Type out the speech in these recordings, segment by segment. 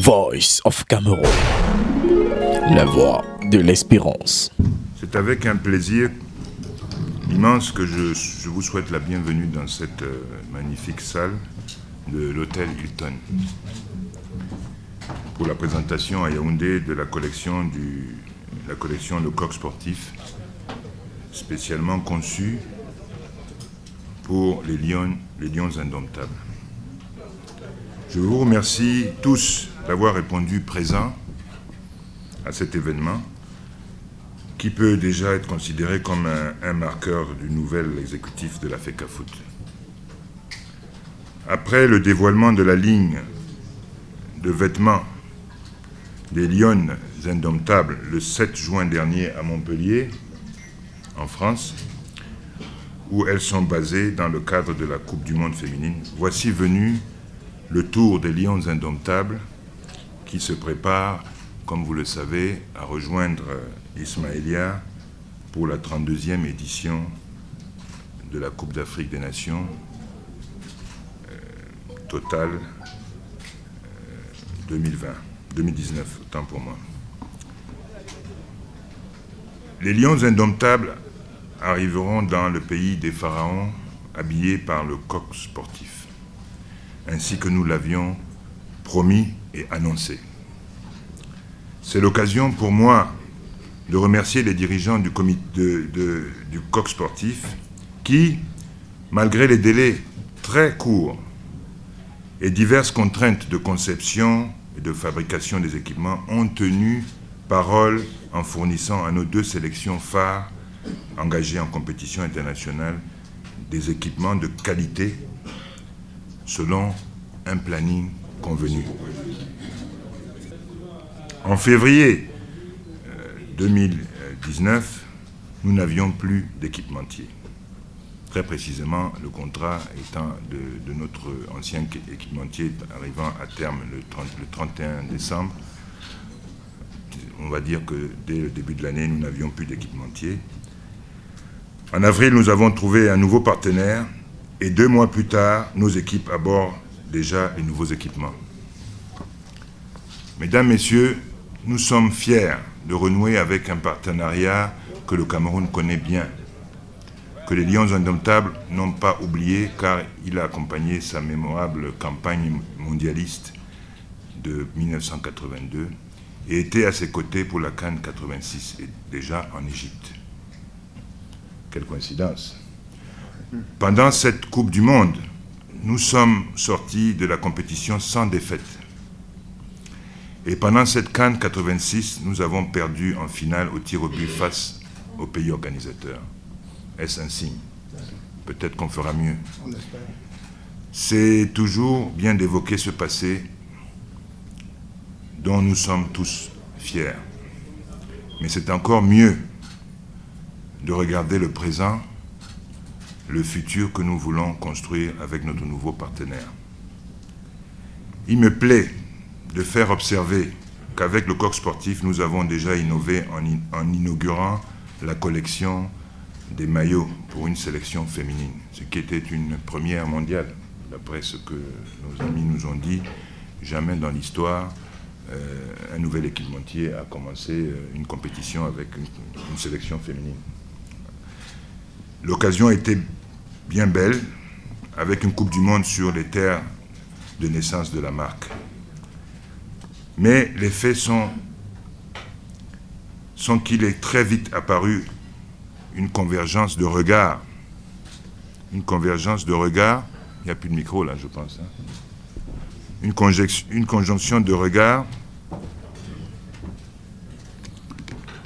Voice of Cameroun, la voix de l'espérance. C'est avec un plaisir immense que je vous souhaite la bienvenue dans cette magnifique salle de l'hôtel Hilton pour la présentation à Yaoundé de la collection Le Coq Sportif, spécialement conçue pour les lions indomptables. Je vous remercie tous d'avoir répondu présent à cet événement qui peut déjà être considéré comme un marqueur du nouvel exécutif de la FECAFOOT. Après le dévoilement de la ligne de vêtements des lions indomptables le 7 juin dernier à Montpellier, en France, où elles sont basées dans le cadre de la Coupe du Monde féminine, voici venu le tour des lions indomptables qui se prépare, comme vous le savez, à rejoindre Ismaïlia pour la 32e édition de la Coupe d'Afrique des Nations totale 2019, autant pour moi. Les lions indomptables arriveront dans le pays des pharaons habillés par le coq sportif, ainsi que nous l'avions promis et annoncé. C'est l'occasion pour moi de remercier les dirigeants du comité du coq sportif qui, malgré les délais très courts et diverses contraintes de conception et de fabrication des équipements, ont tenu parole en fournissant à nos deux sélections phares engagées en compétition internationale des équipements de qualité selon un planning convenu. En février 2019, nous n'avions plus d'équipementier. Très précisément, le contrat étant de notre ancien équipementier arrivant à terme le 31 décembre. On va dire que dès le début de l'année, nous n'avions plus d'équipementier. En avril, nous avons trouvé un nouveau partenaire et 2 mois plus tard, nos équipes abordent déjà les nouveaux équipements. Mesdames, Messieurs, nous sommes fiers de renouer avec un partenariat que le Cameroun connaît bien, que les Lions indomptables n'ont pas oublié car il a accompagné sa mémorable campagne mondialiste de 1982 et était à ses côtés pour la CAN 86 et déjà en Égypte. Quelle coïncidence! Pendant cette Coupe du Monde, nous sommes sortis de la compétition sans défaite. Et pendant cette CAN 86, nous avons perdu en finale au tir au but face au pays organisateur. Est-ce un signe? Peut-être qu'on fera mieux. C'est toujours bien d'évoquer ce passé dont nous sommes tous fiers. Mais c'est encore mieux de regarder le présent, le futur que nous voulons construire avec notre nouveau partenaire. Il me plaît de faire observer qu'avec le coq sportif, nous avons déjà innové en inaugurant la collection des maillots pour une sélection féminine, ce qui était une première mondiale. D'après ce que nos amis nous ont dit, jamais dans l'histoire, un nouvel équipementier a commencé une compétition avec une sélection féminine. L'occasion était bien belle, avec une Coupe du Monde sur les terres de naissance de la marque. Mais les faits sont qu'il est très vite apparu une convergence de regards. Une convergence de regards, il n'y a plus de micro là, je pense. Une conjonction de regards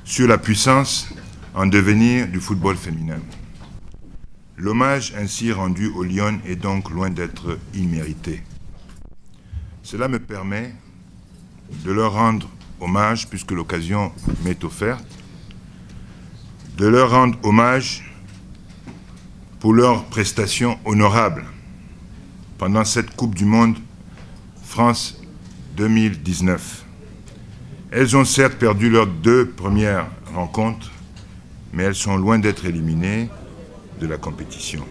sur la puissance en devenir du football féminin. L'hommage ainsi rendu aux Lions est donc loin d'être immérité. Cela me permet de leur rendre hommage, puisque l'occasion m'est offerte, de leur rendre hommage pour leurs prestations honorables pendant cette Coupe du Monde France 2019. Elles ont certes perdu leurs 2 premières rencontres, mais elles sont loin d'être éliminées de la compétition.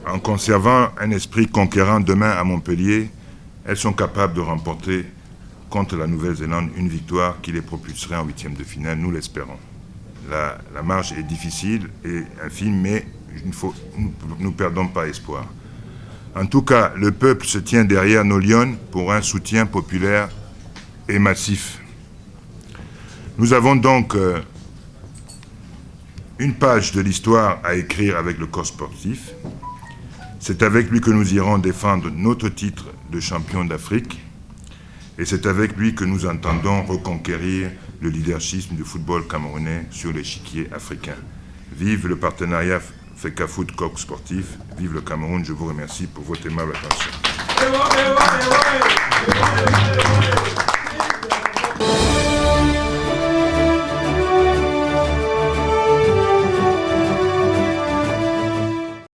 En conservant un esprit conquérant demain à Montpellier, elles sont capables de remporter contre la Nouvelle-Zélande une victoire qui les propulserait en huitième de finale, nous l'espérons. La marche est difficile et infime, mais nous perdons pas espoir. En tout cas, le peuple se tient derrière nos Lions pour un soutien populaire et massif. Nous avons donc une page de l'histoire à écrire avec le corps sportif. C'est avec lui que nous irons défendre notre titre de champion d'Afrique et c'est avec lui que nous entendons reconquérir le leadership du football camerounais sur l'échiquier africain. Vive le partenariat FECAFOOT Corps Sportif, vive le Cameroun, je vous remercie pour votre aimable attention.